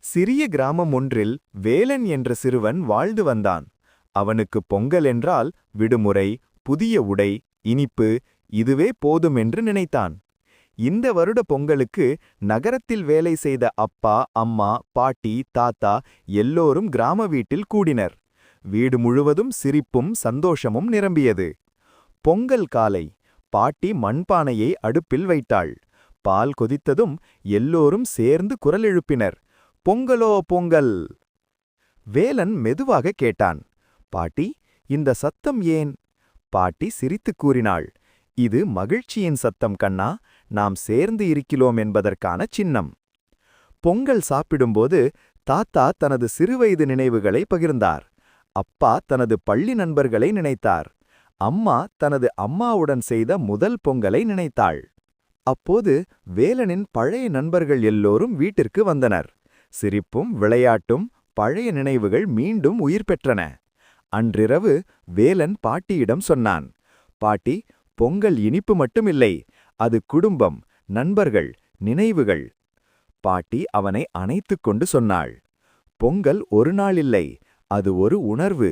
சிறிய கிராமம் ஒன்றில் வேலன் என்ற சிறுவன் வாழ்ந்து வந்தான். அவனுக்கு பொங்கல் என்றால் விடுமுறை, புதிய உடை, இனிப்பு, இதுவே போதும் என்று நினைத்தான். இந்த வருட பொங்கலுக்கு நகரத்தில் வேலை செய்த அப்பா, அம்மா, பாட்டி, தாத்தா எல்லோரும் கிராம வீட்டில் கூடினர். வீடு முழுவதும் சிரிப்பும் சந்தோஷமும் நிரம்பியது. பொங்கல் காலை பாட்டி மண்பானையை அடுப்பில் வைத்தாள். பால் கொதித்ததும் எல்லோரும் சேர்ந்து குரல் எழுப்பினர். பொங்கலோ பொங்கல்! வேலன் மெதுவாக கேட்டான். பாட்டி, இந்த சத்தம் ஏன்? பாட்டி சிரித்துக் கூறினாள். இது மகிழ்ச்சியின் சத்தம் கண்ணா, நாம் சேர்ந்து இருக்கிறோம் என்பதற்கான சின்னம். பொங்கல் சாப்பிடும்போது தாத்தா தனது சிறுவயது நினைவுகளை பகிர்ந்தார். அப்பா தனது பள்ளி நண்பர்களை நினைத்தார். அம்மா தனது அம்மாவுடன் செய்த முதல் பொங்கலை நினைத்தாள். அப்போது வேலனின் பழைய நண்பர்கள் எல்லோரும் வீட்டிற்கு வந்தனர். சிரிப்பும் விளையாட்டும் பழைய நினைவுகள் மீண்டும் உயிர் பெற்றன. அன்றிரவு வேலன் பாட்டியிடம் சொன்னான். பாட்டி, பொங்கல் இனிப்பு மட்டுமில்லை, அது குடும்பம், நண்பர்கள், நினைவுகள். பாட்டி அவனை அணைத்துக் கொண்டு சொன்னாள். பொங்கல் ஒரு நாள் இல்லை, அது ஒரு உணர்வு.